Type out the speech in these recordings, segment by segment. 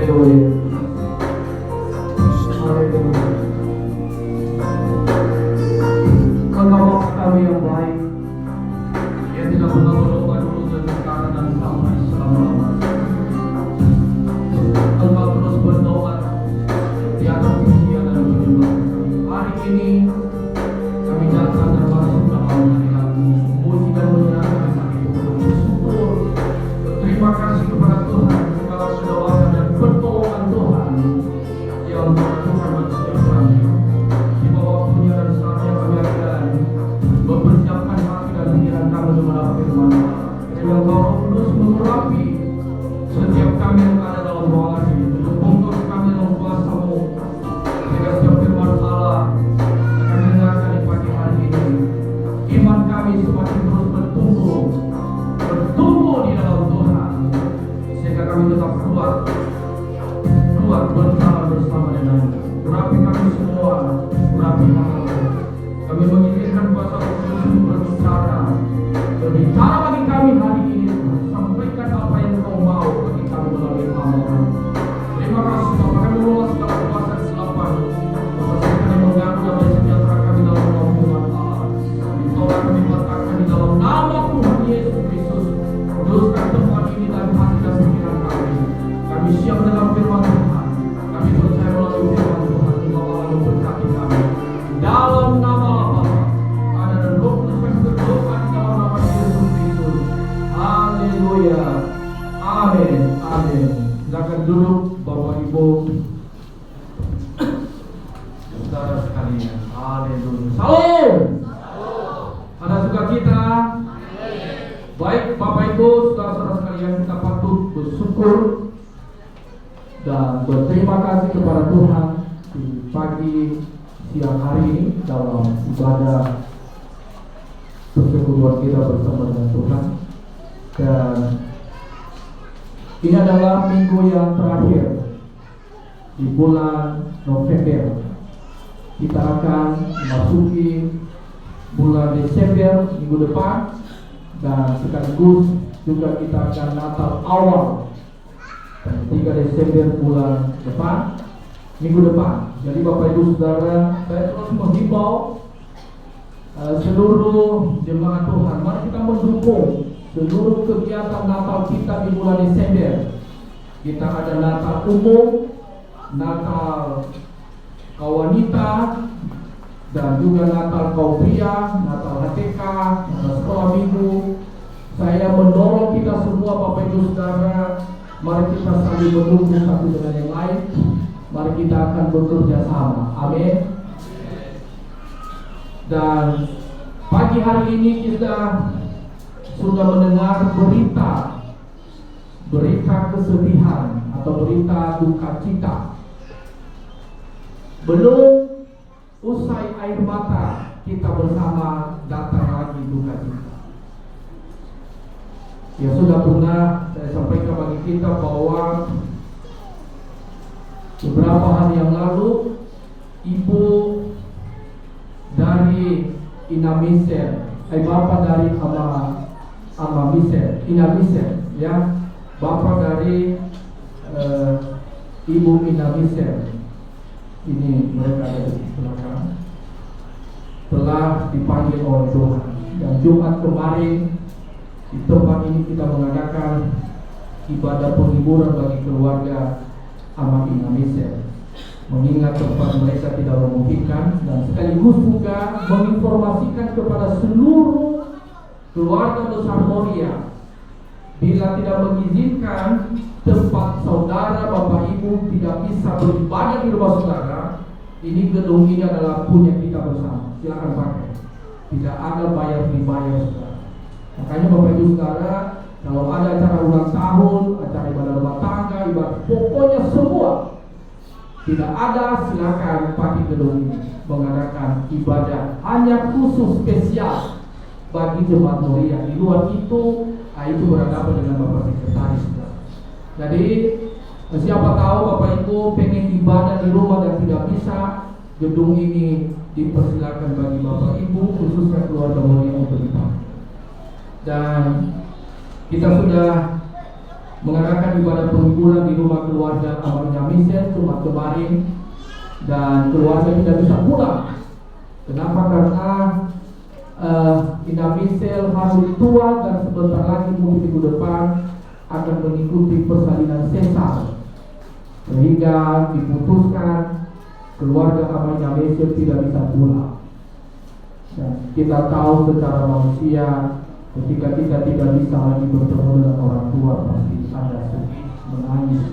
Haleluya. Haleluya. Engkau Bapa kami yang baik, yang tidak pernah berubah dulu dan sekarang dan sampai selama-lamanya. Engkau terus berdoa di atas usia dan kehidupan. Hari ini kami datang dan masuk dalam hadirat-Mu, memuji dan menyerahkan hati kami, bersyukur, berterima kasih kepada Tuhan segala kedoaan dan pertolongan Tuhan yang Tuhan setiap kami. Di bawah waktunya dan saatnya kami akan mempersiapkan hati dan pikiran kami untuk mendapat firman Allah. Kiranya Engkau Roh Kudus mengurapi setiap kami yang ada dalam ruangan ini, untuk bungkus kami dalam kuasa-Mu, sehingga setiap firman Allah akan dengarkan di pagi hari ini. Iman kami semakin terus bertumbuh di dalam Tuhan, sehingga kami tetap kuat berjalan bersama dengan Urapi kami semua, urapi kami. Kami mengizinkan kuasa Roh Kudus untuk berbicara bagi kami hari ini. Sampaikan apa yang Engkau mau bagi kami melalui firman. Terima kasih Bapa, kami mohon segala kuasa kesilapan, selesaikan yang mengganggu dan mensejahtera kami dalam nama Tuhan Allah. Kami tolak, kami letakkan di dalam nama Tuhan Yesus Kristus. Kuduskan tempat ini dan hati dan pikiran kami. Kami siap dalam firman Tuhan. Kami percaya melalui firman Tuhan Engkau akan memberkati kami. Dalam nama Bapa, Anak dan Roh Kudus kami berdoa di dalam nama Yesus Kristus. Haleluya. Amin. Amin. Silakan duduk Bapak Ibu, saudara sekalian. Haleluya. Salam. Ada sukacita. Baik Bapak Ibu, saudara-saudara sekalian, kita patut bersyukur dan berterima kasih kepada Tuhan di pagi siang hari ini dalam ibadah persekutuan kita bersama dengan Tuhan. Dan ini adalah minggu yang terakhir di bulan November. Kita akan memasuki bulan Desember minggu depan, dan sekaligus juga kita akan Natal awal 3 Desember bulan depan, minggu depan. Jadi Bapak Ibu Saudara, saya terus menghimbau seluruh jemaat Tuhan, mari kita mendukung seluruh kegiatan Natal kita di bulan Desember. Kita ada Natal umum, Natal kaum wanita, dan juga Natal kaum pria, Natal HTK, Natal sekolah minggu. Saya mendorong kita semua Bapak Ibu Saudara, mari kita saling mendukung satu dengan yang lain. Mari kita akan bekerja sama. Amin. Dan pagi hari ini kita sudah mendengar berita kesedihan atau berita duka cita. Belum usai air mata, kita bersama datang lagi duka cita. Ya sudah pernah saya sampaikan bagi kita bahwa beberapa hari yang lalu ibu dari Ina Michelle, bapak dari Ama Michelle, Ina Michelle, ya, bapak dari ibu Ina Michelle, ini mereka ada di belakang, telah dipanggil oleh Tuhan. Dan Jumat kemarin di tempat ini kita mengadakan ibadah penghiburan bagi keluarga Ama Ina Michelle, mengingat tempat mereka tidak memungkinkan, dan sekaligus juga menginformasikan kepada seluruh keluarga besar Moria, bila tidak mengizinkan tempat saudara, bapak ibu tidak bisa beribadah di rumah saudara, ini gedung ini adalah punya kita bersama, silakan pakai, tidak ada bayar saudara. Makanya bapak ibu saudara, kalau ada acara ulang tahun, acara ibadah rumah tangga, ibadah pokoknya semua, tidak ada, silakan pakai gedung ini mengadakan ibadah hanya khusus spesial bagi jemaat Moria. Di luar itu berhadapan dengan Bapak Sekretaris. Jadi siapa tahu Bapak Ibu pengen ibadah di rumah dan tidak bisa, gedung ini dipersilakan bagi Bapak Ibu khususnya keluarga Moria untuk dipakai. Dan kita sudah mengadakan ibadah penghiburan di rumah keluarga Amarnya Michelle Jumat kemarin, dan keluarga tidak bisa pulang. Kenapa? Karena Ina Michelle hamil tua dan sebentar lagi mungkin minggu depan akan mengikuti persalinan sesar, sehingga diputuskan keluarga Amarnya Michelle tidak bisa pulang. Dan kita tahu secara manusia, ketika kita tidak bisa lagi bertemu dengan orang tua, pasti ada sedih, menangis,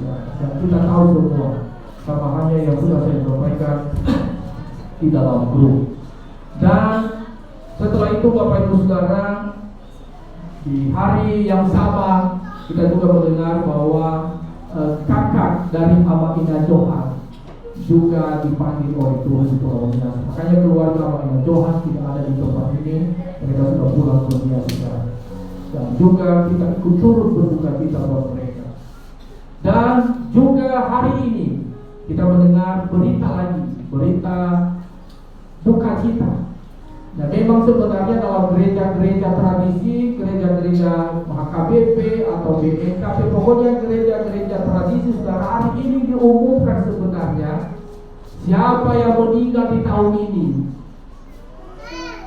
dan kita tahu semua, sama halnya yang sudah saya sampaikan di dalam grup. Dan setelah itu Bapak Ibu Saudara, di hari yang sama kita juga mendengar bahwa kakak dari Abah Ina Johan juga dipanggil oleh Tuhan di Pulau Minas. Makanya keluarga Abah Ina Johan tidak ada di tempat ini, mereka sudah pulang ke dunia sekarang. Dan juga kita ikut turut berduka cita buat mereka. Dan juga hari ini kita mendengar berita lagi, berita duka cita. Nah, memang sebenarnya dalam gereja-gereja tradisi, gereja-gereja HKBP atau BNKP, pokoknya gereja-gereja tradisi, saudara, hari ini diumumkan sebenarnya siapa yang meninggal di tahun ini.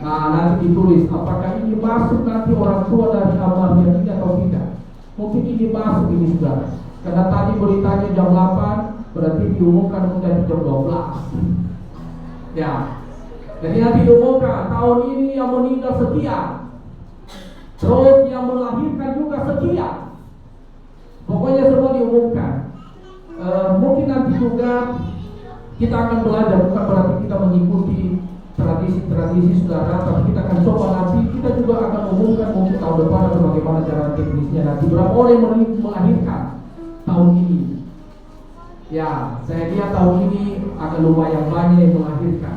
Nah, nanti ditulis apakah ini masuk nanti orang tua dari almarhum ini atau tidak. Mungkin ini masuk ini, saudara, karena tadi beritanya jam 8, berarti diumumkan menjadi jam 12. Ya. Jadi nanti diumumkan tahun ini yang meninggal sekian, terus yang melahirkan juga sekian. Pokoknya semua diumumkan. Mungkin nanti juga kita akan belajar, bukan berarti kita mengikuti tradisi-tradisi saudara, tapi kita akan coba nanti, kita juga akan umumkan mungkin tahun depan atau bagaimana cara teknisnya nanti berapa orang yang melahirkan tahun ini. Ya, saya lihat tahun ini akan lumayan banyak yang melahirkan.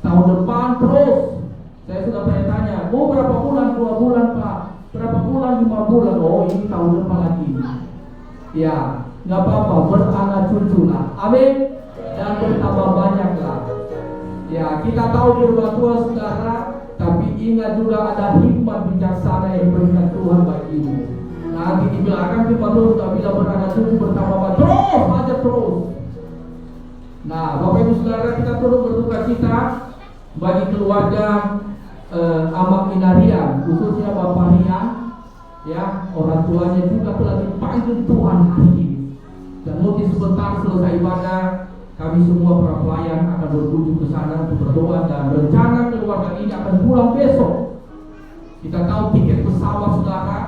Tahun depan terus, saya sudah tanya, oh berapa bulan, 2 bulan Pak, berapa bulan, 5 bulan, oh ini tahun depan lagi. Ya, nggak apa-apa, beranak cucu lah, amin, dan bertambah banyak lah. Ya, kita tahu firman Tuhan saudara, tapi ingat juga ada hikmat bijaksana yang diberikan Tuhan bagimu. Nanti di belakang firman Tuhan sudah bilang beranak cucu bertambah banyak, terus aja terus. Nah, Bapak Ibu Saudara, kita turut berduka cita bagi keluarga Amak Inarian, khususnya Bapak Rian, ya, orang tuanya juga telah dipanggil Tuhan hari ini. Dan mungkin sebentar selesai ibadah, kami semua para pelayan akan berkunjung ke sana untuk berdoa, dan rencana keluarga ini akan pulang besok. Kita tahu tiket pesawat saudara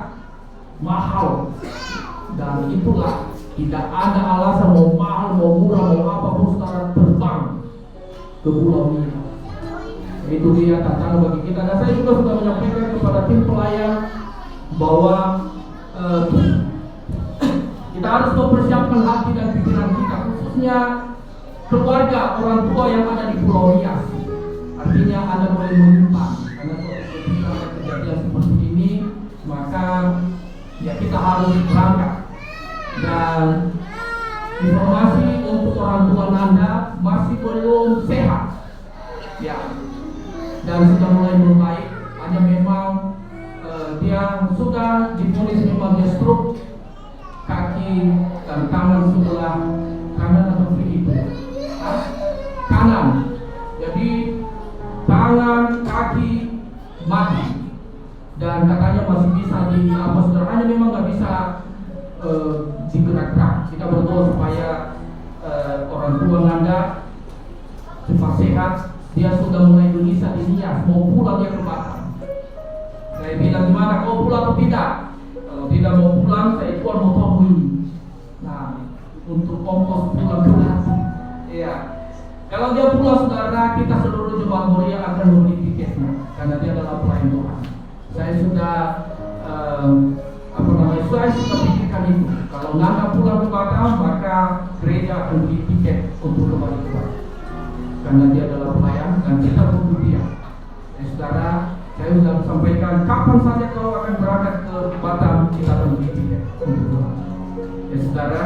mahal, dan itulah tidak ada alasan mau mahal, mau murah, mau apapun saudara terbang ke Pulau Minas. Itu dia tantangan bagi kita, dan saya juga sudah menyampaikan kepada tim pelayan bahwa kita harus mempersiapkan hati dan pikiran kita, khususnya keluarga orang tua yang ada di Pulau Riau. Artinya Anda boleh menyimpan, karena ketika ada kejadian seperti ini, maka ya kita harus berangkat. Dan informasi untuk orang tua Nanda masih belum sehat, ya, dan sudah mulai membaik. Hanya memang dia sudah diponis memang dia stroke kaki dan tangan sebelah kanan atau kiri itu kanan. Jadi tangan kaki mati, dan katanya masih bisa di apa saudara, memang nggak bisa digerakkan. Kita berdoa supaya orang tua Nanda cepat sehat. Dia sudah mulai Indonesia di Nias, mau pulang dia ke Batam. Saya bilang gimana, kau pulang atau tidak? Kalau tidak mau pulang, saya keluar motor ini. Nah, untuk ongkos pulang ke Batam. Iya. Kalau dia pulang saudara, kita seluruh jemaat Moria akan membeli tiketnya, karena dia adalah pelayan Tuhan. Saya sudah saya sudah pikirkan itu. Kalau Nanda pulang ke Batam, maka gereja akan beli tiket untuk kembali ke Batam, karena dia adalah pelayan dan kita butuh dia. Saudara, saya sudah sampaikan kapan saja kau akan berangkat ke Batam, kita akan beli tiket untuk Tuhan. Ya saudara,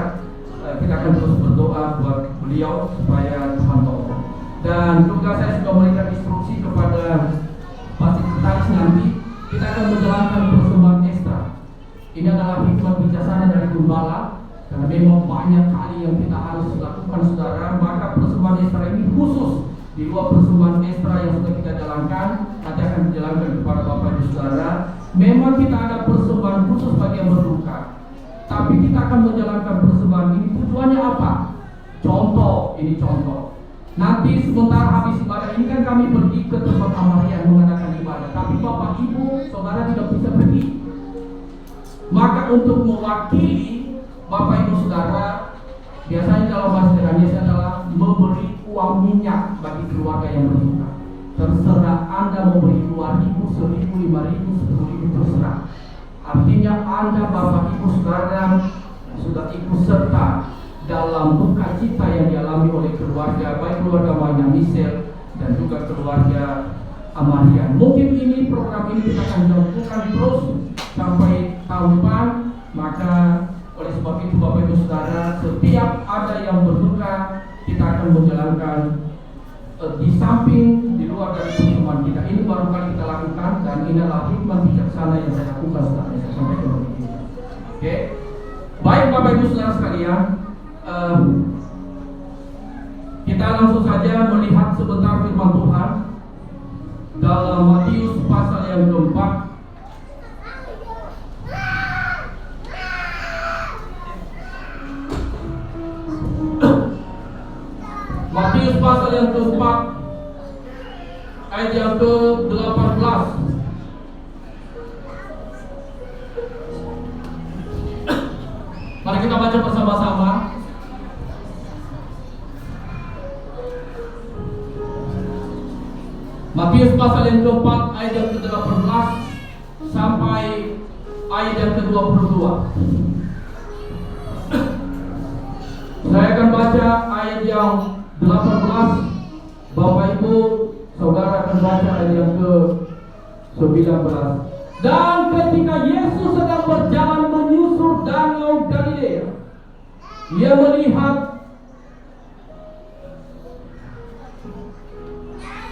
kita akan terus berdoa buat beliau supaya Tuhan tolong. Dan juga saya sudah memberikan instruksi kepada Pak Sekretaris, nanti kita akan menjalankan persembahan ekstra Ini adalah hikmat bijaksana dari Gembala, karena memang banyak kali yang kita harus lakukan, saudara. Maka persembahan Esra ini khusus di luar persembahan Esra yang sudah kita jalankan, nanti akan dijalankan kepada Bapak Ibu Saudara. Memang kita ada persembahan khusus bagi yang berduka, tapi kita akan menjalankan persembahan ini tujuannya apa? Contoh, ini contoh. Nanti sebentar habis ibadah ini kan kami pergi ke tempat Amaria mengadakan ibadah, tapi Bapak Ibu Saudara tidak bisa pergi. Maka untuk mewakili Bapak Ibu Saudara, biasanya dalam bahasa Indonesia adalah memberi uang minyak bagi keluarga yang berduka. Terserah Anda memberi 2.000, 1.000, 5.000, 10.000, terserah. Artinya Anda Bapak Ibu Saudara sudah ikut serta dalam duka cita yang dialami oleh keluarga, baik keluarga Maya Michelle dan juga keluarga Amarian. Mungkin ini program ini kita akan lakukan terus sampai tahun depan. Maka oleh sebab itu Bapak Ibu Saudara, setiap ada yang berduka, kita akan menjalankan di samping, di luar dari pertemuan kita. Ini baru kali kita lakukan, dan ini adalah hikmat bijaksana yang saya lakukan setelah saya sampaikan kepada kita. Oke, baik Bapak Ibu Saudara sekalian, kita langsung saja melihat sebentar firman Tuhan dalam Matius pasal yang keempat. Matius pasal yang keempat ayat yang ke-18. Mari kita baca bersama-sama. Matius pasal yang keempat ayat yang ke-18 sampai ayat yang ke-22. Saya akan baca ayat yang 18, Bapak Ibu Saudara akan baca ayat yang ke-19. Dan ketika Yesus sedang berjalan menyusur danau Galilea, Ia melihat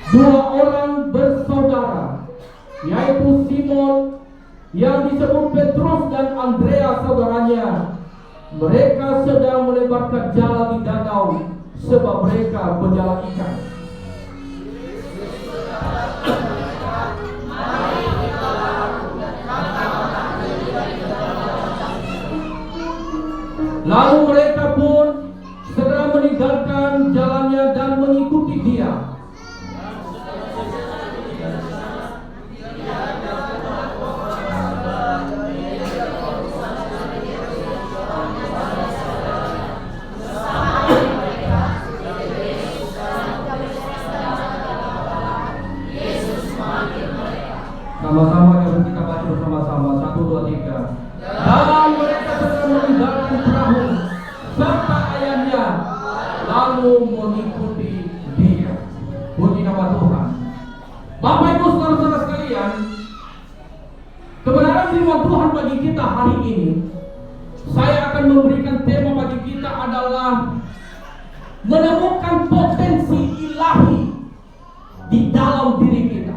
dua orang bersaudara, yaitu Simon yang disebut Petrus dan Andreas saudaranya. Mereka sedang melebarkan jala di danau, sebab mereka berjala ikan. Lalu mereka pun segera meninggalkan jalannya dan mengikuti Dia. Sama-sama kita baca bersama-sama. 1, 2, 3. Dan mereka segera meninggalkan perahu serta ayahnya, lalu mengikuti Dia. Puji nama Tuhan. Bapak Ibu Saudara sekalian, kebenaran firman Tuhan bagi kita hari ini, saya akan memberikan tema bagi kita adalah menemukan potensi ilahi di dalam diri kita.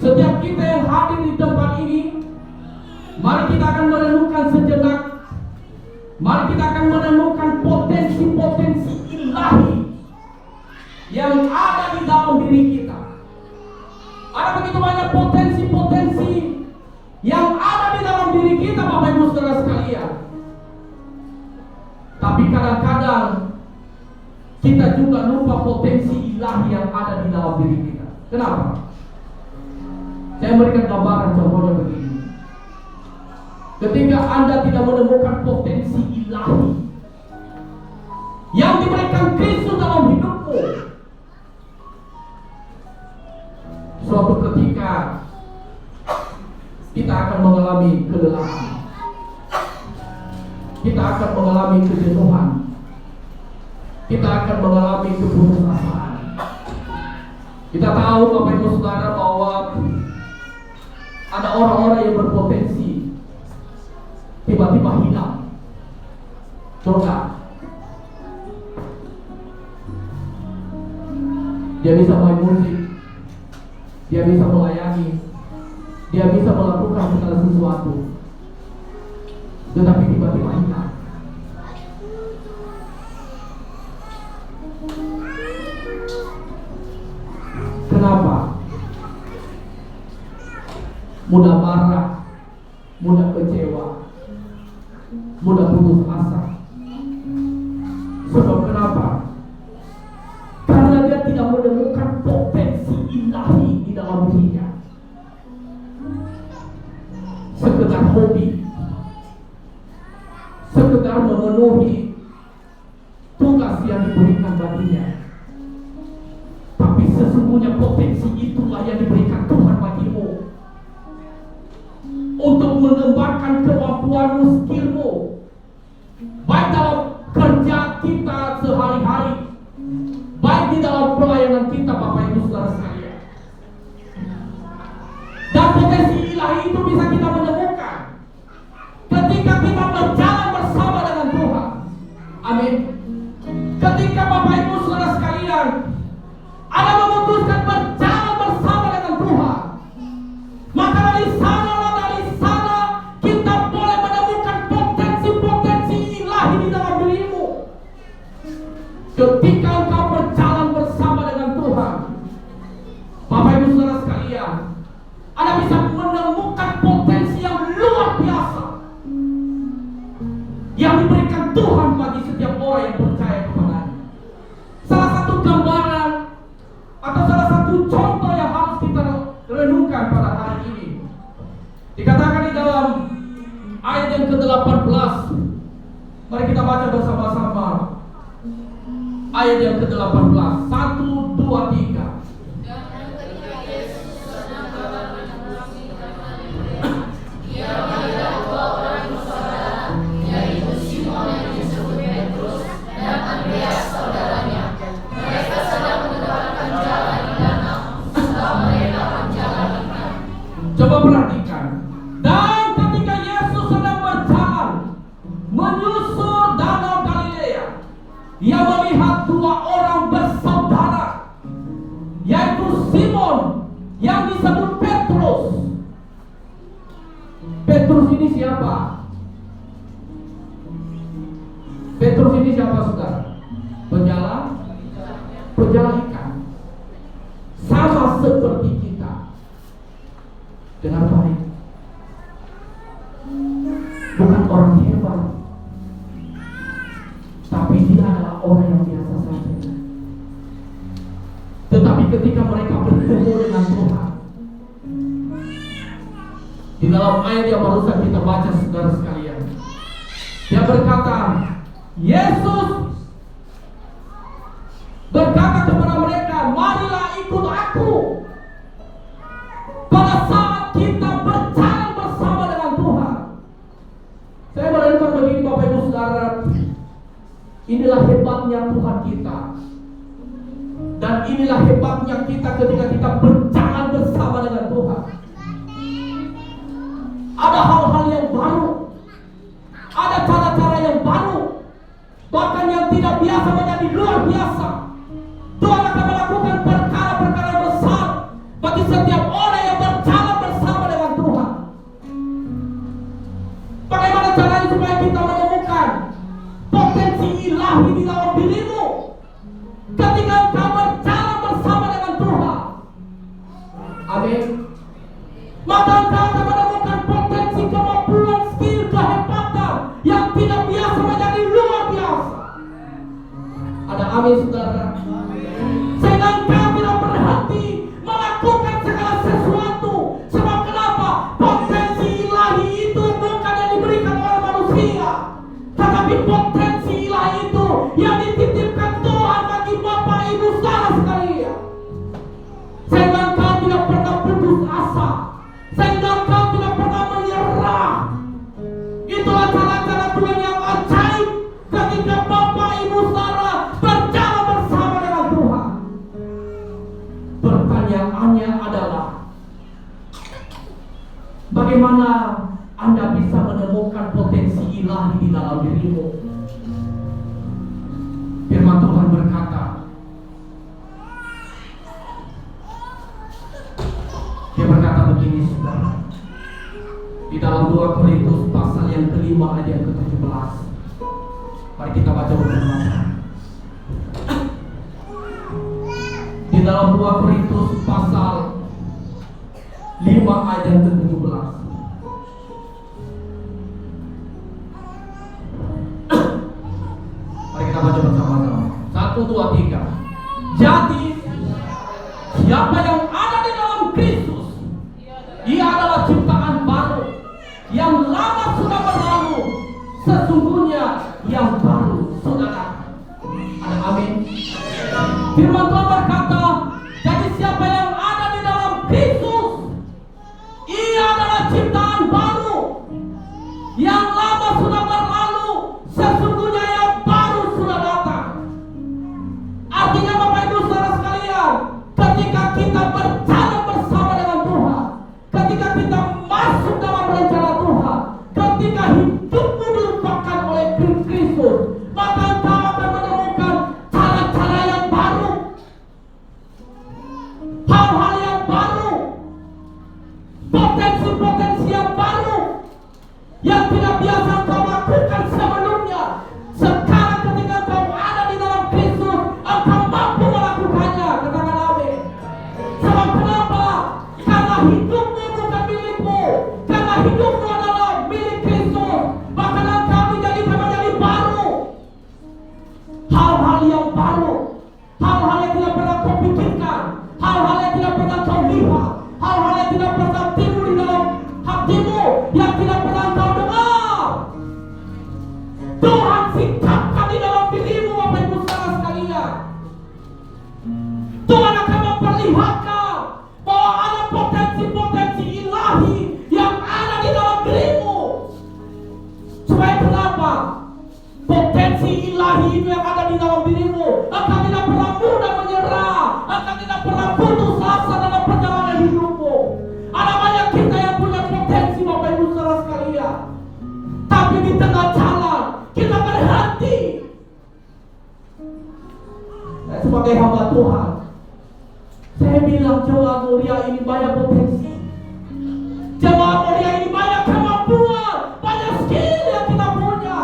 Setiap kita yang hadir di tempat ini, mari kita akan merenungkan sejenak. Mari kita akan menemukan potensi-potensi ilahi yang ada di dalam diri kita. Ada begitu banyak potensi-potensi yang ada di dalam diri kita, Bapak Ibu Saudara sekalian. Tapi kadang-kadang kita juga lupa potensi ilahi yang ada di dalam diri kita. Kenapa? Saya memberikan gambaran contohnya begini. Ketika Anda tidak menemukan potensi ilahi yang diberikan Kristus dalam hidupmu, suatu ketika kita akan mengalami kelelahan, kita akan mengalami kejenuhan, kita akan mengalami keputusasaan. Kita tahu Bapak Ibu Saudara bahwa ada orang-orang yang berpotensi tiba-tiba hilang. Coba, dia bisa main musik, dia bisa melayani, dia bisa melakukan segala sesuatu. tetapi tiba-tiba hilang. Kenapa? Mudah marah, mudah kecewa, mudah putus asa. Sebab kenapa? Karena dia tidak menemukan potensi ilahi di dalam dirinya. Sekedar hobi, sekedar memenuhi tugas yang diberikan baginya. Tapi sesungguhnya potensi itulah yang diberikan Tuhan bagimu untuk mengembangkan kemampuanmu, skillmu, baik dalam kerja kita sehari-hari, baik di dalam pelayanan kita, Bapak Ibu Saudara sekalian. Dan potensi ilahi itu bisa kita menemukan ketika kita berjalan bersama dengan Tuhan. Amin. Ketika Bapak Ibu Saudara sekalian ada memutuskan berjalan bersama dengan Tuhan, maka dari sana kita boleh menemukan potensi-potensi ilahi di dalam dirimu. Ketika engkau berjalan bersama dengan Tuhan, Bapak Ibu Saudara sekalian, Anda bisa menemukan potensi yang luar biasa yang diberikan Tuhan bagi setiap orang yang percaya kepadanya. Salah satu gambaran atau salah satu contoh yang harus kita renungkan pada hari ini dikatakan di dalam ayat yang ke-18. Mari kita baca bersama-sama ayat yang ke-18. 1, 2, 3. Coba perhatikan. Dan ketika Yesus sedang berjalan menyusur danau Galilea, ia melihat dua orang bersaudara, yaitu Simon yang disebut Petrus. Petrus ini siapa? Petrus ini siapa, saudara? Penjala ikan. Sama seperti kita. Dengar baik, bukan orang hebat, tapi dia adalah orang yang biasa saja. Tetapi ketika mereka bertemu dengan Tuhan, di dalam ayat yang barusan kita baca, saudara sekalian, dia berkata, Yesus berkata kepada mereka, marilah ikut aku. Pada saat kita berjalan bersama dengan Tuhan, saya merenungkan begini, Bapak Ibu Saudara, inilah hebatnya Tuhan kita. Dan inilah hebatnya kita ketika kita berjalan bersama dengan Tuhan. Ada hal-hal yang baru, ada cara-cara yang baru, bahkan yang tidak biasa menjadi luar biasa. Tuhan akan melakukan perkara-perkara yang besar bagi setiap orang yang berjalan bersama dengan Tuhan. Bagaimana caranya supaya kita menemukan potensi ilahi di dalam dirimu ketika engkau berjalan bersama dengan Tuhan? Amin. Maka engkau akan menemukan potensi, kemampuan, skill, kehebatan yang tidak biasa menjadi luar biasa. Ada amin, saudara? Sehingga engkau tidak berhenti melakukan segala sesuatu. Sebab kenapa? Potensi ilahi itu bukan yang diberikan oleh manusia, tetapi potensi ilahi itu yang dititipkan Tuhan bagi Bapak Ibu Saudara sekalian. Sehingga engkau tidak pernah putus asa, sehingga engkau tidak pernah menyerah. Itulah cara-cara Tuhan yang ajaib ketika Bapak Ibu Saudara berjalan bersama dengan Tuhan. Pertanyaannya adalah, bagaimana Anda bisa menemukan potensi ilahi di dalam dirimu? Firman Tuhan berkata, dia berkata begini, saudara, di dalam 2 Korintus pasal yang ke-15 5 ayat yang ke-17. Mari kita baca bersama-sama. Di dalam 2 Korintus pasal 5 ayat yang ke-17. Mari kita baca bersama-sama. 1, 2, 3. Jadi siapa yang ada di dalam Kristus, ia adalah ciptaan baru. Yang lama sudah berlalu, sesungguhnya yang baru sudah datang. Ada amin. Firman Tuhan berkata, jadi siapa yang ada di dalam Kristus, ia adalah ciptaan baru. Yang lama sudah berlalu, sesungguhnya yang baru sudah datang. Artinya Bapak Ibu Saudara sekalian, ketika kita berjalan bersama dengan Tuhan, ketika kita masuk dalam rencana Tuhan, ketika hidupmu diubahkan oleh Kristus, maka engkau akan menemukan cara-cara yang baru, hal-hal yang baru, potensi-potensi yang baru yang tidak biasa engkau lakukan sebelumnya. Sekarang ketika engkau ada di dalam Kristus, engkau mampu melakukannya. Katakan amin. Sebab kenapa? Karena hidupmu bukan milikmu, karena hidupmu adalah milik Kristus, maka engkau dijadikan menjadi baru. Hal-hal yang baru, hal-hal yang tidak pernah kau pikirkan, hal-hal yang tidak pernah kau lihat, hal-hal yang tidak pernah timbul di dalam hatimu, yang tidak pernah kau dengar, Tuhan singkapkan di dalam dirimu. Bapak Ibu Saudara sekalian, Tuhan akan memperlihatkan bahwa ada potensi-potensi ilahi yang ada di dalam dirimu. Supaya kenapa? Potensi ilahi itu yang ada di dalam dirimu, engkau tidak pernah mudah menyerah, engkau tidak pernah putus asa dalam perjalanan hidupmu. Ada banyak kita yang punya potensi Bapak Ibu Saudara sekalian, tapi di tengah jalan kita berhenti. Sebagai hamba Tuhan, saya bilang jemaat mulia ini banyak potensi, jemaat mulia ini banyak kemampuan, banyak skill yang kita punya,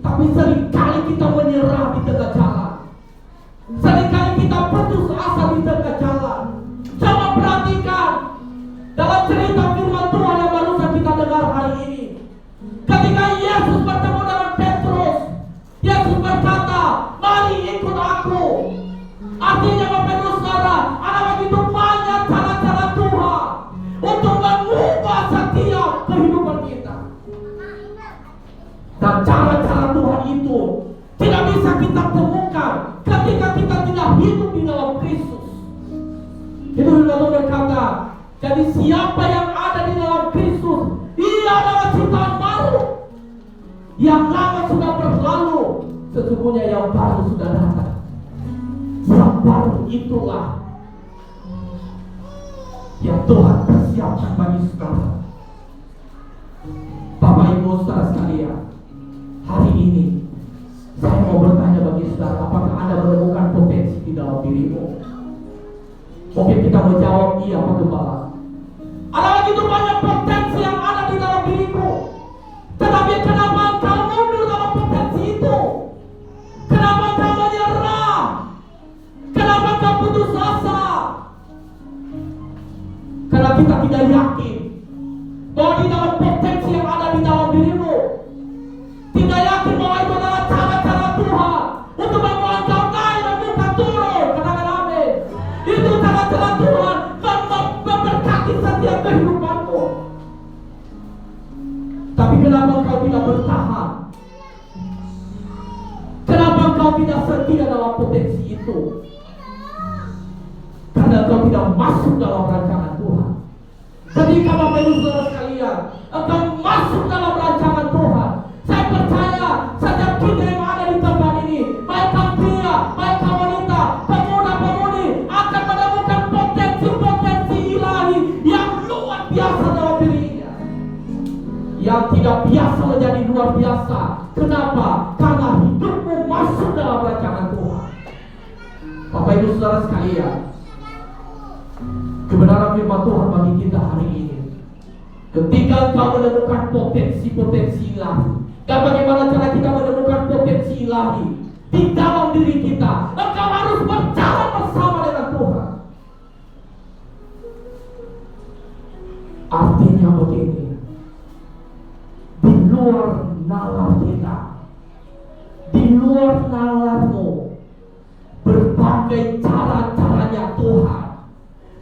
tapi seringkali kita menyerah di tengah jalan, seringkali kita putus asa di tengah jalan. Coba perhatikan dalam cerita firman Tuhan yang barusan kita dengar hari ini, ketika Yesus bertemu dengan Petrus, Yesus berkata, mari ikut aku. Artinya Bapak Ibu Saudara, ada begitu banyak cara-cara Tuhan untuk mengubah setiap kehidupan kita. Dan cara-cara Tuhan itu tidak bisa kita temukan ketika kita tidak hidup di dalam Kristus. Itu Firman berkata, jadi siapa yang ada di dalam Kristus, ia adalah ciptaan baru. Yang lama sudah berlalu, sesungguhnya yang baru sudah datang. Yang baru itulah yang Tuhan persiapkan bagi saudara. Bapak Ibu Saudara sekalian, hari ini saya mau bertanya bagi saudara, apakah Anda menemukan potensi di dalam dirimu? Mungkin kita menjawab iya Pak Gembala. Ada begitu banyak potensi yang ada di dalam dirimu, tetapi kenapa engkau mundur dalam potensi itu? Kenapa engkau menyerah? Kenapa engkau putus asa? Karena kita tidak yakin bahwa di dalam potensi yang ada di dalam dirimu, tidak yakin bahwa itu adalah cara-cara Tuhan untuk membawa engkau naik dan bukan turun. Katakan amin. Itu cara-cara Tuhan memberkati setiap kehidupanmu. Tapi kenapa engkau tidak bertahan? Kenapa engkau tidak setia dalam potensi itu? Karena engkau tidak masuk dalam rancangan Tuhan. Ketika Bapak Ibu Saudara sekalian, engkau masuk dalam rancangan Tuhan, saya percaya setiap kita yang ada di tempat ini, baik kaum pria, baik kaum wanita, pemuda-pemudi, akan menemukan potensi-potensi ilahi yang luar biasa dalam dirinya, yang tidak biasa menjadi luar biasa. Kenapa? Karena hidupmu masuk dalam rancangan Tuhan. Bapak Ibu Saudara sekalian, kebenaran firman Tuhan bagi kita hari ini, ketika engkau menemukan potensi-potensi ilahi? Dan bagaimana cara kita menemukan potensi ilahi di dalam diri kita? Engkau harus berjalan bersama dengan Tuhan. Artinya begini, di luar nalar kita, di luar nalarmu, berbagai cara-caranya Tuhan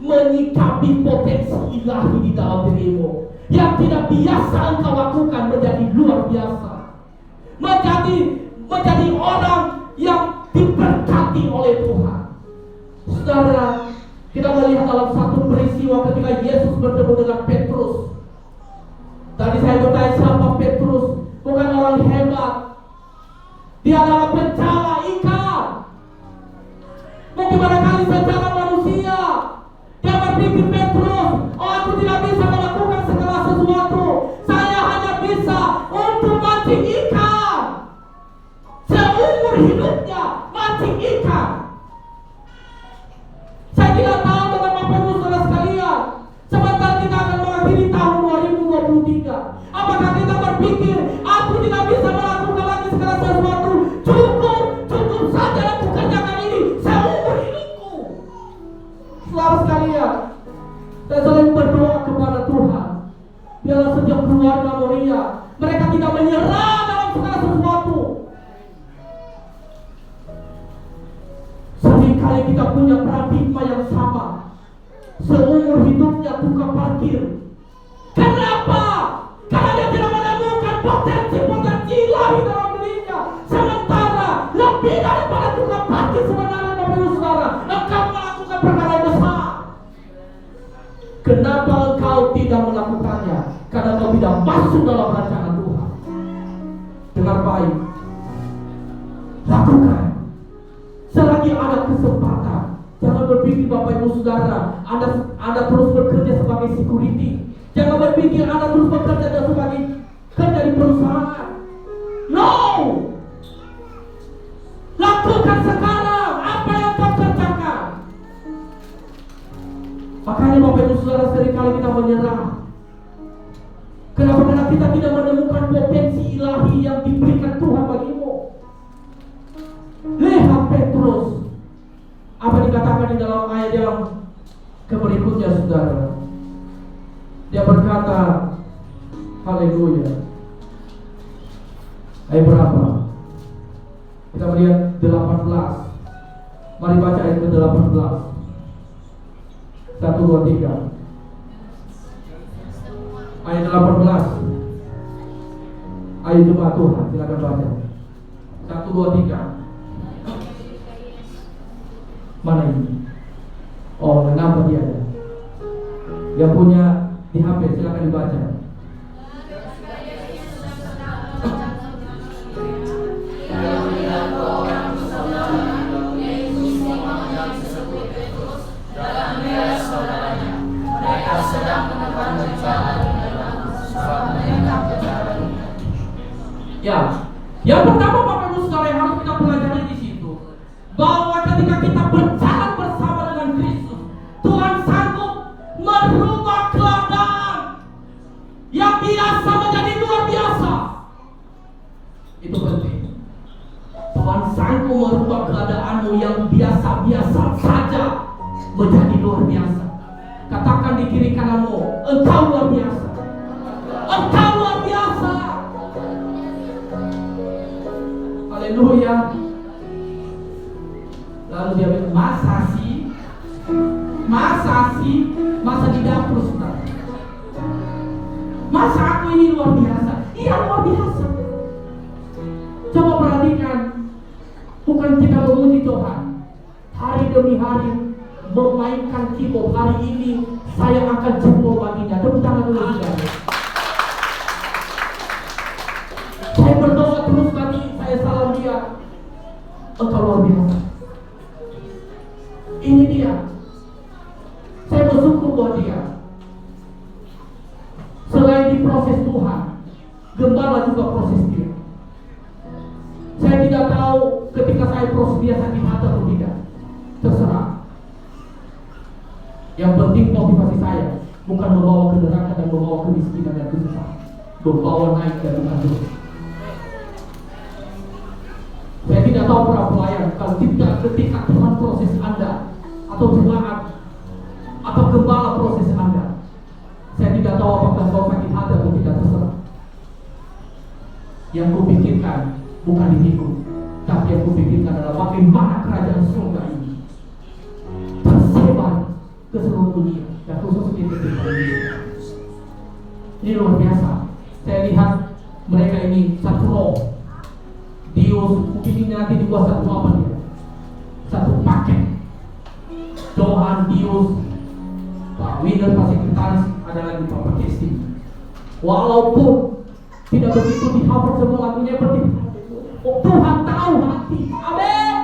menyikapi potensi ilahi di dalam dirimu. Yang tidak biasa engkau lakukan menjadi luar biasa, menjadi orang yang diberkati oleh Tuhan. Saudara, kita melihat dalam satu peristiwa ketika Yesus bertemu dengan Petrus. Tadi saya bertanya, siapa Petrus? Bukan orang hebat, dia adalah pencala ikan. Mungkin barangkali secara manusia dia berpikir, Petrus, oh aku tidak bisa melakukan segala sesuatu, saya hanya bisa untuk mancing ikan. Seumur hidupnya mancing ikan. Saya tidak tahu dengan Bapak Ibu saudara sekalian, sebentar kita akan mengakhiri tahun 2023. Apakah kita berpikir, aku tidak bisa melakukan lagi segala sesuatu, cukup saja aku kerjakan ini seumur hidupku. Saudara sekalian, saya selalu berdoa kepada Tuhan, biarlah setiap keluarga Moria, mereka tidak menyerah dalam segala sesuatu. Seringkali kita punya paradigma yang sama, seumur hidupnya tukang parkir. Kenapa? Karena dia tidak menemukan potensi-potensi ilahi dalam dirinya. Sementara lebih daripada tukang parkir sebenarnya, Bapak Ibu Saudara, engkau melakukan perkara yang besar. Kenapa engkau tidak melakukannya? Karena engkau tidak masuk dalam rancangan Tuhan. Dengar baik, lakukan selagi ada kesempatan. Jangan berpikir Bapak Ibu Saudara, Anda terus bekerja sebagai security. Jangan berpikir Anda terus bekerja sebagai kerja di perusahaan. No! Lakukan sekarang apa yang kau kerjakan. Makanya Bapak Ibu Saudara, seringkali kita menyerah. Kenapa? Karena kita tidak menemukan potensi ilahi yang diberikan Tuhan bagimu. Lihat Petrus, apa dikatakan di dalam ayat yang berikutnya, saudara. Dia berkata, haleluya. Ayat berapa? Kita melihat 18. Mari baca ayat ke-18. 1, 2, 3. Ayat 18. Ayat jemaat Tuhan, silakan baca. 1, 2, 3. Mana ini? Oh, kenapa dia ada? Yang punya di HP, silakan dibaca. Ya, yang pertama Bapak Ibu Saudara yang harus kita pelajari di situ, bahwa ketika kita berjalan bersama dengan Kristus, Tuhan sanggup merubah keadaan yang biasa menjadi luar biasa. Itu penting. Tuhan sanggup merubah keadaanmu yang biasa-biasa saja menjadi luar biasa. Katakan di kiri kananmu, engkau luar biasa. Engkau luar biasa. Haleluya. Lalu dia bilang, masa di dapur, saudara. Masa aku ini luar biasa? Iya, luar biasa. Coba perhatikan, bukan kita memuji Tuhan hari demi hari, memainkan keyboard. Hari ini saya akan jempol baginya. Tepuk tangan dulu, saudara. Saya berdoa terus tadi, saya salam dia. Engkau luar biasa. Ini dia. Saya bersyukur buat dia. Selain diproses Tuhan, gembala juga proses dia. Saya tidak tahu ketika saya proses dia sakit hati atau tidak. Terserah. Yang penting motivasi saya bukan membawa ke neraka dan membawa ke kemiskinan dan kesusahan, membawa naik dari turun. Saya tidak tahu para pelayan, kalau tidak ketika Tuhan proses Anda, atau jemaat, atau gembala proses Anda, saya tidak tahu apakah kau sakit hati atau tidak, terserah. Yang kupikirkan bukan diriku, tapi yang kupikirkan adalah bagaimana kerajaan surga ini tersebar ke seluruh dunia dan khusus di titik ini. Ini luar biasa. Saya lihat mereka ini satu roh. Dios mungkin ini nanti dibuat satu apa dia? Satu paket. Tuhan, Dios, Pak Winner, Pak Sekretaris, ada lagi Pak Pakesti. Walaupun tidak begitu dihafal semua lagunya seperti Tuhan tahu hati. Amin.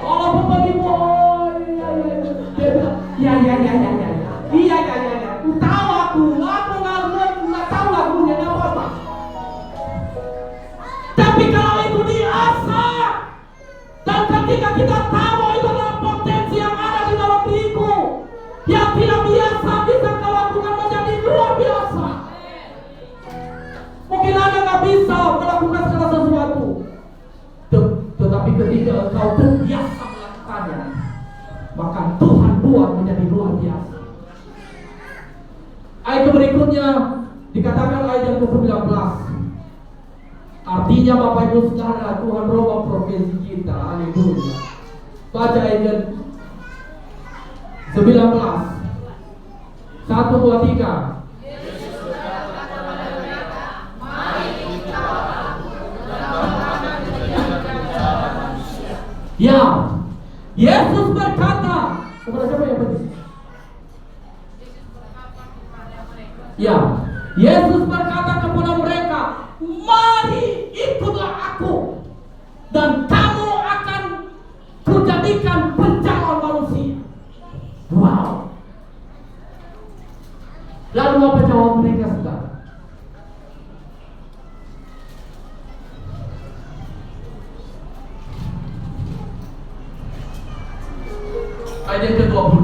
Walaupun begitu, dia bilang, iya. Tahu aku nggak tahu lagunya nggak apa-apa. Tapi kalau itu diasah, dan ketika kita tahu itu adalah potensi yang ada di dalam diriku, yang tidak biasa bisa kau lakukan menjadi luar biasa. Mungkin Anda nggak bisa melakukan segala sesuatu, tetapi ketika engkau terbiasa melakukannya, maka Tuhan buat menjadi luar biasa. Ayat berikutnya dikatakan ayat yang ke-19. Artinya Bapak Ibu Saudara, Tuhan merubah profesi kita. Haleluya. Baca ayat 19. 1, 2, 3. Ya, Yesus berkata kepada siapa yang pergi? Ya, Yesus berkata kepada mereka, mari ikutlah aku, dan kamu akan kujadikan pencalon manusia. Wow. Lalu apa jawab mereka, saudara? Ayat yang ke-20.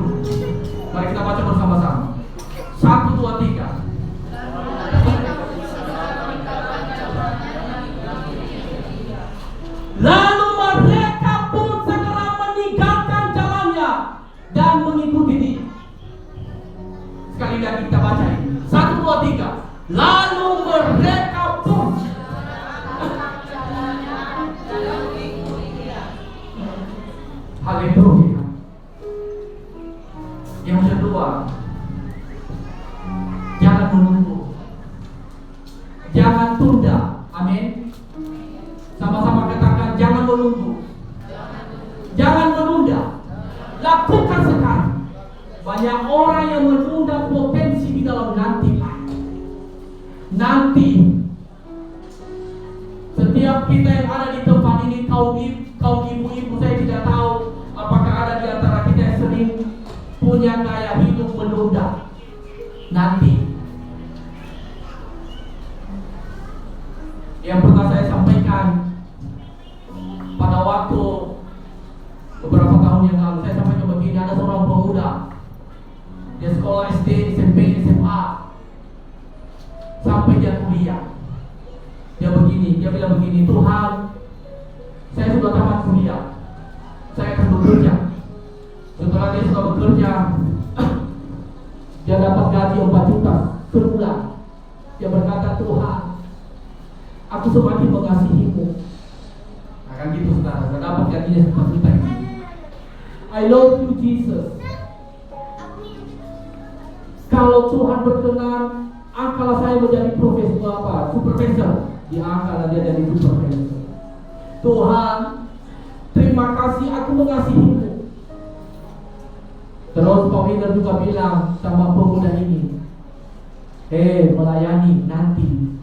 Mari kita baca bersama-sama. 1, 2, 3. Lalu mereka pun segera meninggalkan jalannya dan mengikuti dia. Sekali lagi kita baca ini. 1, 2, 3. Lalu mereka pun haleluya. Yang kedua, jangan menunggu, jangan tunda. Amin. Sama-sama katakan, jangan menunggu, jangan menunda. Lakukan sekarang. Banyak orang yang menunda potensi di dalam nanti. Setiap kita yang ada di tempat ini, kaum ibu-ibu, saya tidak tahu apakah ada di antara kita yang sering punya gaya hidup menunda nanti. Yang pernah saya sampaikan pada waktu beberapa tahun yang lalu, saya sampaikan begini, ada seorang pemuda, dia sekolah SD, SMP, SMA, sampai dia kuliah. Dia bilang begini, Tuhan, saya sudah tamat kuliah, saya akan bekerja. Setelah dia sudah bekerja, dia dapat gaji 4 juta per bulan. Dia berkata, Tuhan, aku semakin mengasihimu. Nah kan gitu saudara, saya dapat gajinya 4 juta ini. I love you Jesus. Kalau Tuhan berkenan, angkatlah saya menjadi supervisor. Diangkatlah dia jadi supervisor. Tuhan, terima kasih, aku mengasihimu. Terus Pak Winner juga bilang sama pemuda ini, melayani nanti.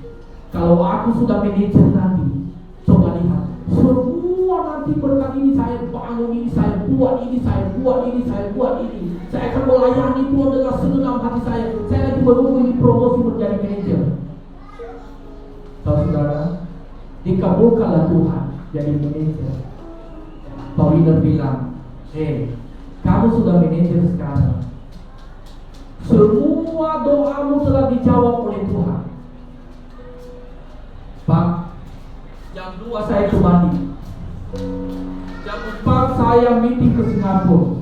Kalau aku sudah manajer nanti, coba lihat, semua nanti berkat ini saya bangun, ini saya buat, ini saya buat, ini saya buat, ini. Saya akan melayani Tuhan dengan segenap hati saya. Saya lagi menunggu ini promosi menjadi manajer. Tahu saudara, dikabulkanlah Tuhan jadi manajer. Pak Winner bilang, kamu sudah manajer sekarang. Semua doamu telah dijawab oleh Tuhan. Pak, jam 2 saya ke Bali, jam 4 saya meeting ke Singapura,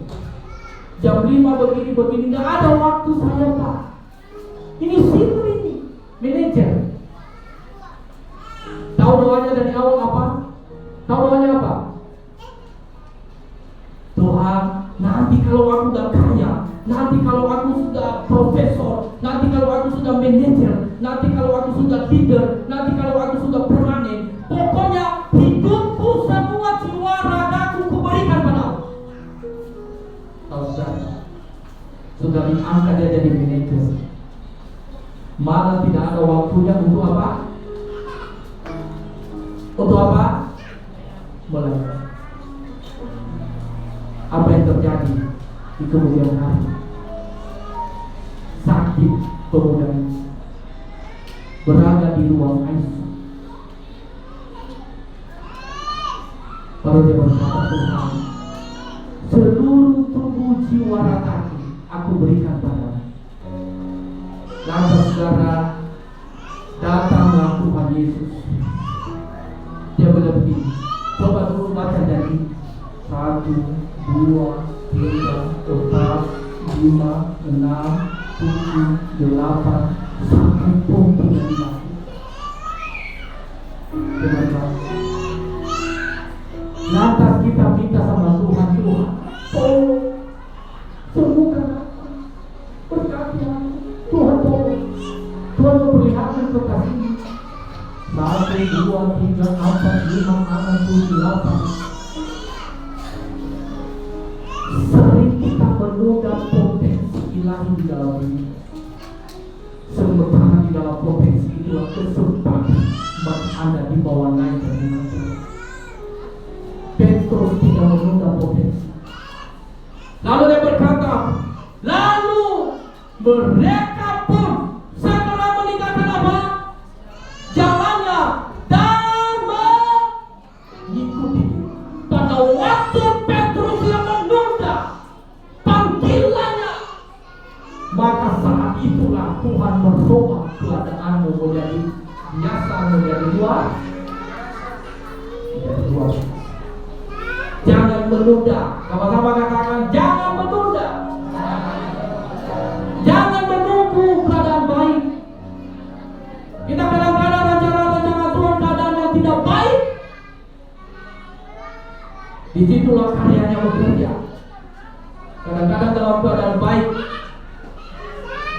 jam 5 begini, nggak ada waktu saya, Pak. Ini sibuk ini, manajer. Tahu doanya dari awal apa? Tahu doanya apa? Tuhan, nanti kalau aku udah kaya, nanti kalau aku sudah profesor, nanti kalau aku sudah manajer, nanti kalau aku sudah leader, nanti kalau aku sudah permanen, pokoknya hidupku semua jiwa ragaku kuberikan padamu. Tahu sudah diangkat dia jadi manajer, malah tidak ada waktunya untuk apa? Untuk apa? Belajar. Apa yang terjadi di kemudian hari? Sakit pemuda ini, berada di ruang ICU. Baru dia berkata, Tuhan, seluruh tubuh jiwa ragaku aku berikan padamu. Lantas saudara, datanglah Tuhan Yesus. Dia bilang begini, coba dulu baca dari 1, 2, 3, 4, 5, 6, 7, 8 sampai pun tidak dimati. Lantas kita minta sama Tuhan, Tuhan, tolong sembuhkan aku, berkati aku, Tuhan tolong. Tuhan memperlihatkan kekasih 1, 2, 3, 4, 5, 6, 7, 8. Sering kita menunda potensi ilahi di dalam diri. Sementara di dalam potensi itulah kesempatan bagi Anda dibawa naik dan dimajukan. Petrus tidak menunda potensi. Lalu dia berkata, lalu mereka pun setelah meninggalkan apa? Jalannya dan mengikuti. Pada waktu Petrus yang menunda panggilannya, maka saat itulah Tuhan berubah keadaanmu menjadi biasa, menjadi luar. Jangan menunda. Sama-sama katakan, jangan menunda. Jangan menunggu keadaan baik. Kita kadang-kadang rencana-rencana Tuhan keadaan yang tidak baik, disitulah karyanya bekerja. Kadang-kadang dalam keadaan baik,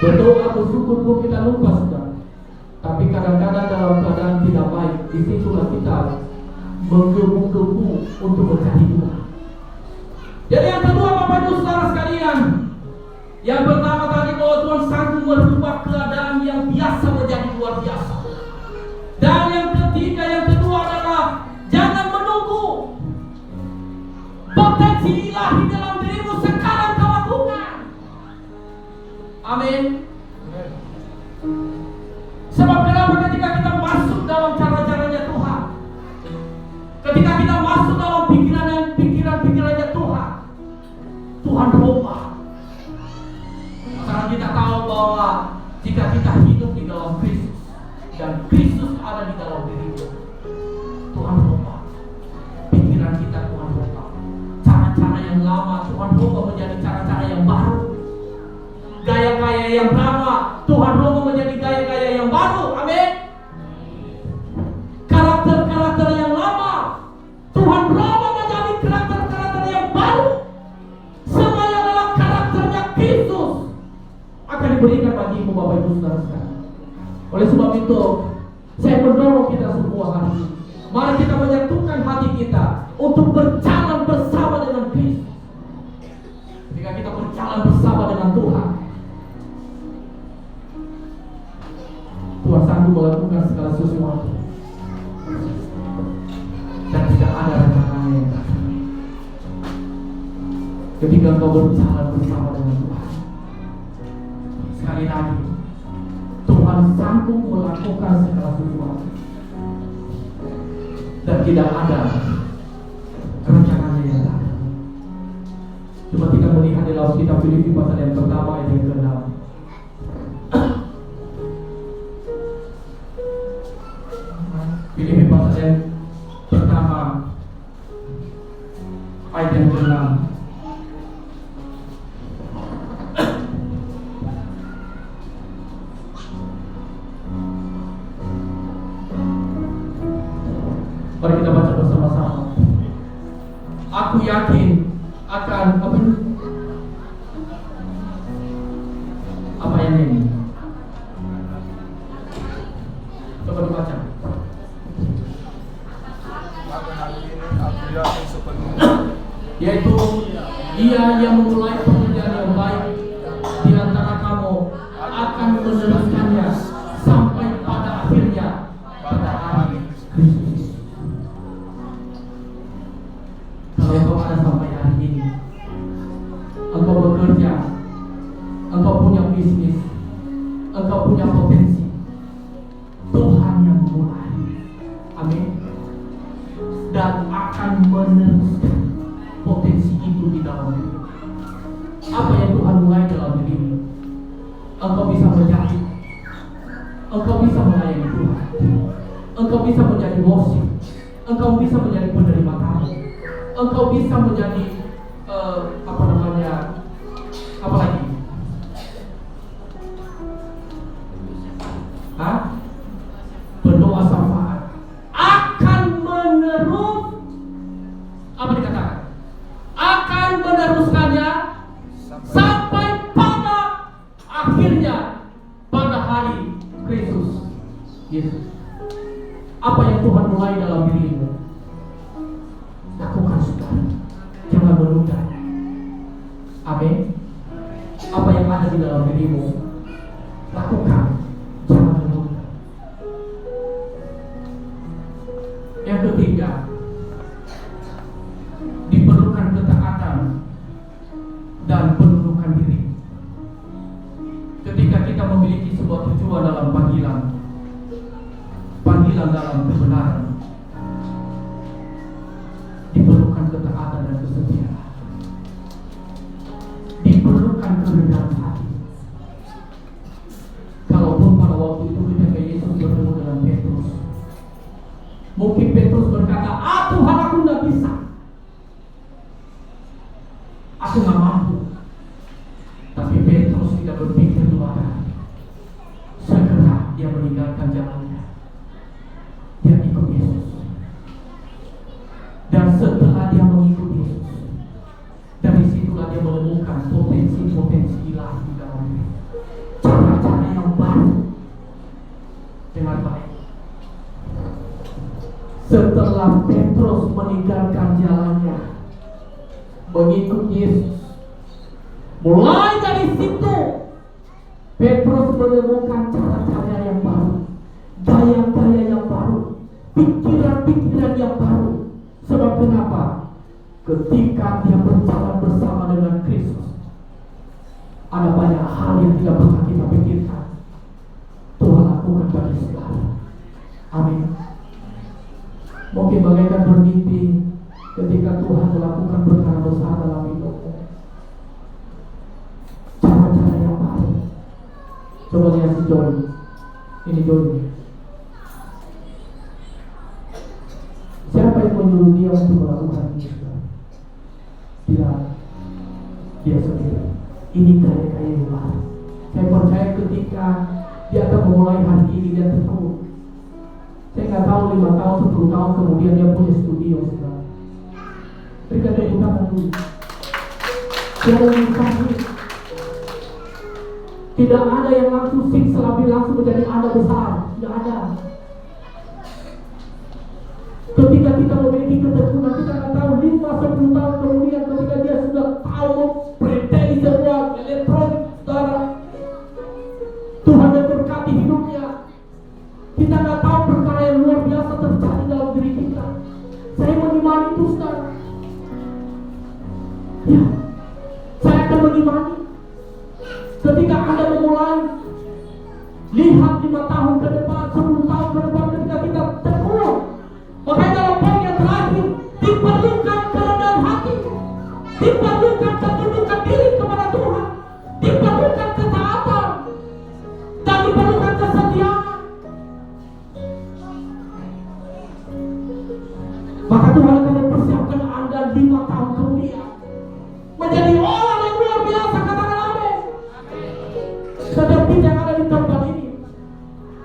berdoa bersyukur pun kita lupa sudah. Tapi kadang-kadang dalam keadaan tidak baik, disitulah kita menggebu-gebu untuk mencari Tuhan. Jadi yang kedua, Bapak Ibu Saudara sekalian, yang pertama tadi bahwa Tuhan sanggup merubah keadaan yang biasa menjadi luar biasa. Dan yang ketiga, yang kedua adalah jangan menunggu potensi ilahi dalam dirimu sekarang kau lakukan. Amin. Sebab kenapa ketika kita masuk dalam cara-caranya Tuhan, ketika kita masuk dalam pikiran-pikirannya Tuhan, Tuhan rubah. Karena kita tahu bahwa jika kita hidup di dalam Kristus dan Kristus ada di dalam diri kita, Tuhan rubah pikiran kita, Tuhan rubah cara-cara yang lama, Tuhan rubah menjadi cara-cara yang baru. Gaya-gaya yang lama Tuhan rubah menjadi gaya-gaya yang baru. Amin. Karakter-karakter yang lama Tuhan rubah menjadi karakter-karakter yang baru. Semuanya adalah karakternya Kristus akan diberikan bagimu, Bapak Ibu Saudara sekalian. Oleh sebab itu, saya mendorong kita semua hari ini, mari kita menyatukan hati kita untuk berjalan bersama dengan Kristus. Ketika kita berjalan bersama dengan Tuhan, Tuhan sanggup melakukan segala sesuatu dan tidak ada rencananya yang gagal. Ketika kau berjalan bersama dengan Tuhan, sekali lagi Tuhan sanggup melakukan segala sesuatu dan tidak ada rencananya yang gagal. Coba kita melihat dalam kitab Filipi pasal yang pertama ayat yang ke-6. ayat yang ke-6. Mari kita baca bersama-sama. Aku yakin akan apa yang ini? Coba dibaca. Yaitu Ia yang memulai pekerjaan yang baik di antara kamu akan meneruskannya sampai pada akhirnya pada hari Kristus. Kalau engkau ada sampai hari ini, engkau bekerja, engkau punya bisnis, engkau punya potensi, Tuhan yang memulai. Amin. Dan akan meneruskan potensi itu di dalam diri. Apa yang Tuhan mulai dalam dirimu, engkau bisa menjadi, engkau bisa melayani Tuhan, engkau bisa menjadi worship, engkau bisa menjadi penerima kasih, engkau bisa menjadi apa lagi? Berdoa syafaat akan menerus, apa dikatakan? Akan meneruskannya sampai pada akhirnya pada hari Kristus Yesus. Apa yang Tuhan mulai dalam dirimu, lakukan sekarang, jangan menunda. Amin. Apa yang ada di dalam dirimu, lakukan, jangan menunda. Yang ketiga, diperlukan ketaatan dan penundukan diri. Ketika kita memiliki sebuah tujuan dalam panggilan dalam kebenaran, diperlukan ketaatan dan kesetiaan, diperlukan kerendahan hati. Kalaupun pada waktu itu ketika Yesus bertemu dengan Petrus, mungkin Petrus berkata, Tuhan, aku tidak bisa, aku nggak mampu. Tapi Petrus tidak berpikir dua kali. Segera dia meninggalkan jalannya, dia ikut Yesus. Dan setelah dia mengikut Yesus, dari situlah dia menemukan potensi-potensi ilahi di dalam diri, cara-cara yang baru. Dengar baik. Setelah Petrus meninggalkan jalannya, mengikut Yesus, mulai dari situ Petrus menemukan cara-cara yang baru, gaya-gaya yang baru, pikiran-pikiran yang baru. Sebab kenapa? Ketika dia berjalan bersama dengan Kristus, ada banyak hal yang tidak pernah kita pikirkan, Tuhan lakukan bagi segala. Amin. Mungkin bagaikan bermimpi ketika Tuhan melakukan perkara besar dalam hidupmu. Cara-cara yang baru. Coba lihat si Johnny. Ini Johnny. Siapa yang menyuruh dia untuk melakukan ini? Tidak, dia sendiri. Ini gaya-gaya yang baru. Saya percaya ketika dia akan memulai hari ini, dia tekun. Saya nggak tahu 5 tahun, 10 tahun kemudian dia punya studio sekarang. Berikan tepuk tangan dulu. Dia mengikuti. Tidak ada yang langsung fix langsung menjadi ada besar. Tidak ada. Ketika kita memiliki ketekunan, kita akan tahu 5-10 tahun kemudian ketika dia sudah tahu preteli semua elektronik, saudara, Tuhan memberkati hidupnya. Kita nggak tahu perkara yang luar biasa terjadi dalam diri kita. Saya mengimani itu, saudara. Ya, saya akan mengimani. Ketika Anda memulai, lihat 5 tahun ke depan, 10 tahun ke depan, ketika kita tekun. Makanya dalam poin yang terakhir, diperlukan kerendahan hati, diperlukan ketundukan diri kepada Tuhan, diperlukan ketaatan, dan diperlukan kesetiaan. Maka Tuhan akan mempersiapkan Anda 5 tahun kemudian menjadi orang yang luar biasa. Katakan amin. Setiap yang ada di tempat ini,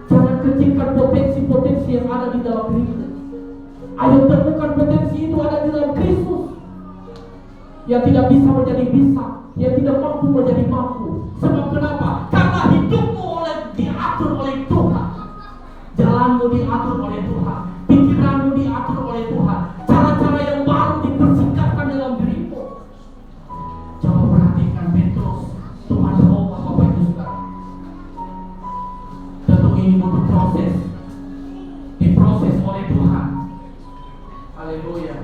jangan kecilkan potensi-potensi yang ada di dalam dirimu. Ayo temukan potensi itu ada di dalam Kristus. Yang tidak bisa menjadi bisa, yang tidak mampu menjadi mampu. Sebab kenapa? Karena hidupmu diatur oleh Tuhan. Jalanmu diatur oleh Tuhan, pikiranmu diatur oleh Tuhan, cara-cara yang baru dipersikapkan dalam dirimu. Coba perhatikan Petrus, Tuhan Yehova, Bapak Ibu Saudara. Tentu ini butuh proses, diproses oleh Tuhan. Haleluya,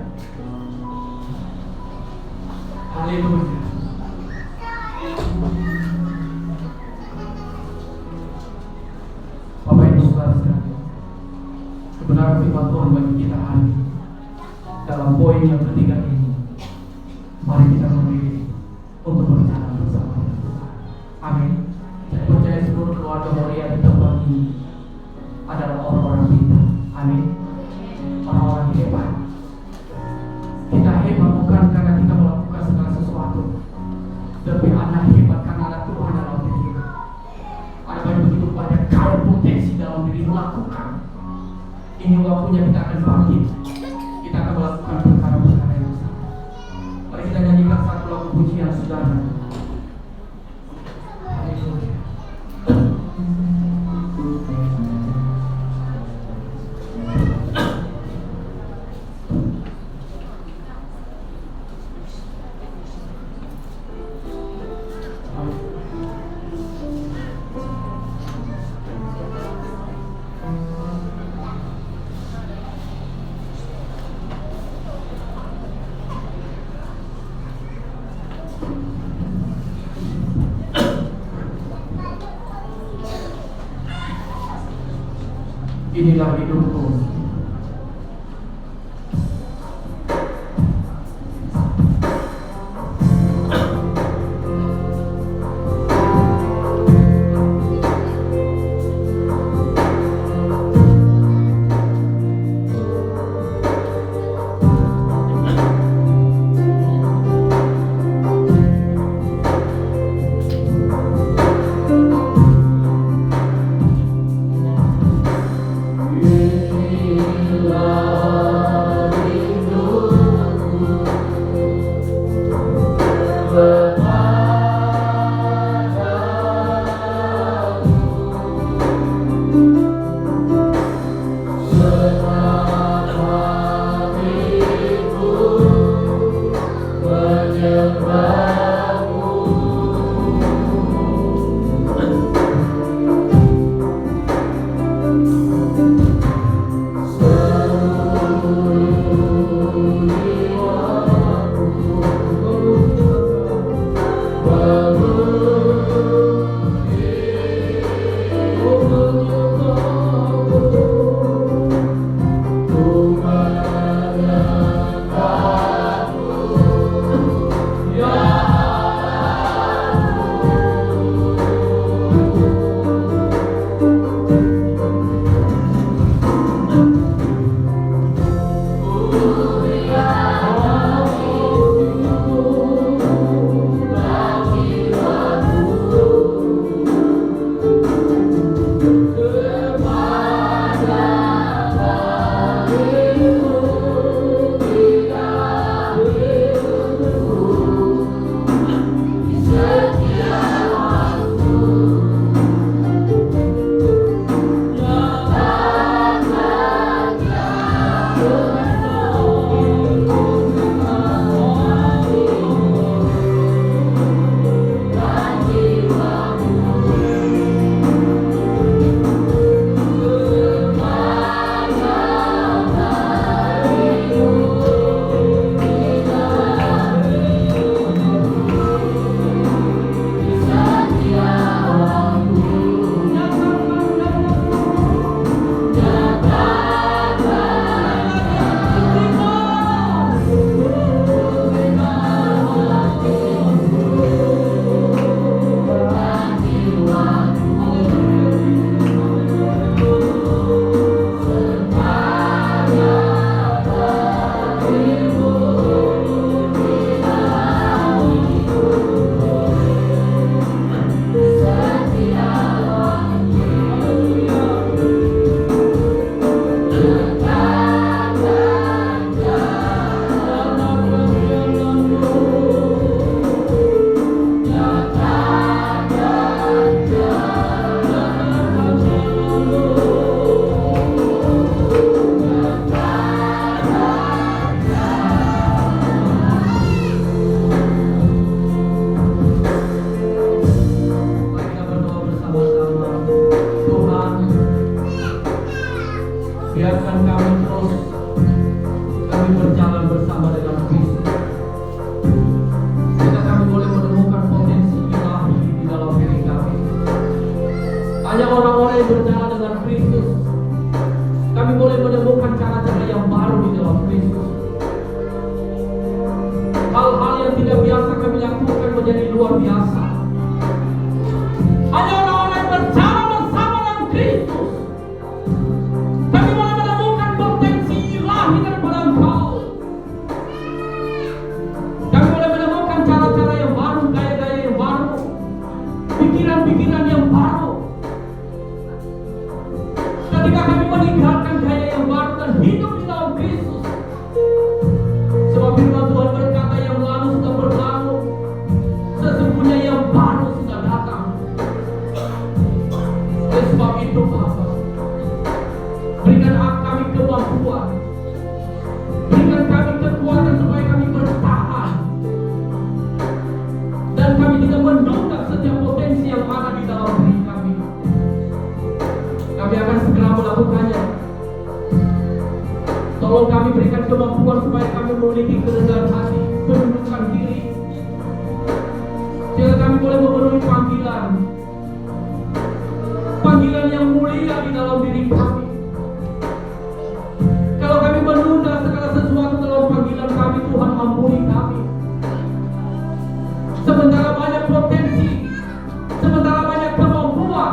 haleluya. Bapak Ibu Saudara sekalian, kebenaran firman Tuhan bagi kita hari ini dalam poin yang ketiga ini, mari kita memilih untuk berjalan bersama Tuhan. Amin. Saya percaya seluruh keluarga Moria di tempat ini adalah orang-orang pintar. Amin. Orang-orang hebat. Kita hebat bukan karena kita melakukan segala sesuatu, tapi anak hebat karena ada Tuhan dalam diri kita. Ada begitu banyak kaya potensi dalam diri melakukan. Ini waktunya kita akan bangkit. Kita akan melakukan perkara-perkara yang besar. Mari kita nyanyikan satu lagu pujian, saudara. Haleluya. Inilah hidupku. berjalan bersama dengan Kristus, sehingga kami boleh menemukan potensi ilahi di dalam diri kami. Hanya orang-orang yang berjalan dengan Kristus, kami boleh menemukan cara-cara yang baru di dalam Kristus. Hal-hal yang tidak biasa kami lakukan menjadi luar biasa. Hanya orang-orang yang berjalan bersama dengan Kristus, kami boleh menemukan potensi ilahi daripada Engkau. Kami boleh menemukan cara-cara yang baru, gaya-gaya yang baru, pikiran-pikiran yang baru. Ketika kami meninggalkan gaya yang baru dan hidup di dalam Kristus, sebab firman Tuhan berkata yang lalu sudah berlalu, sesungguhnya yang baru sudah datang. Oleh sebab itu Bapa, berikan kami kemampuan, berikan kami kekuatan supaya kami bertahan, dan kami tidak menunda setiap potensi yang ada di dalam diri kami. Kami akan segera melakukannya. Tolong kami berikan kemampuan supaya kami memiliki kerendahan hati, menundukkan diri, sehingga kami boleh memenuhi panggilan yang mulia di dalam diri kami. Kalau kami menunda segala sesuatu dalam panggilan kami, Tuhan ampuni kami. Sementara banyak potensi, sementara banyak kemampuan,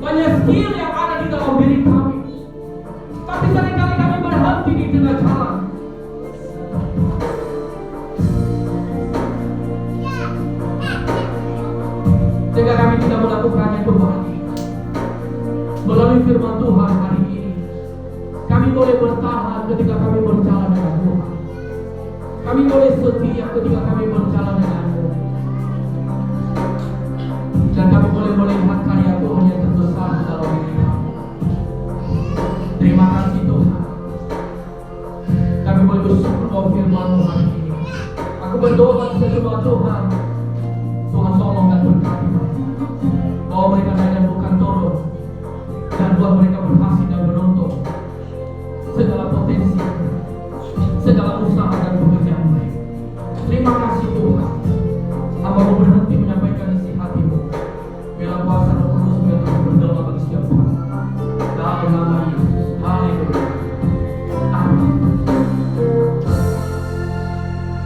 banyak skill yang ada di dalam diri kami, tapi seringkali kami berhenti di tengah jalan. Sehingga kami tidak melakukannya kembali. Melalui firman Tuhan hari ini, kami boleh bertahan ketika kami berjalan dengan Tuhan. Kami boleh setia ketika kami berjalan dengan-Mu. Dan kami boleh melihat karya Tuhan yang terbesar di dalam diri kami. Terima kasih Tuhan. Kami boleh bersyukur bahwa firman-Mu hari ini. Aku berdoa sesungguhnya Tuhan,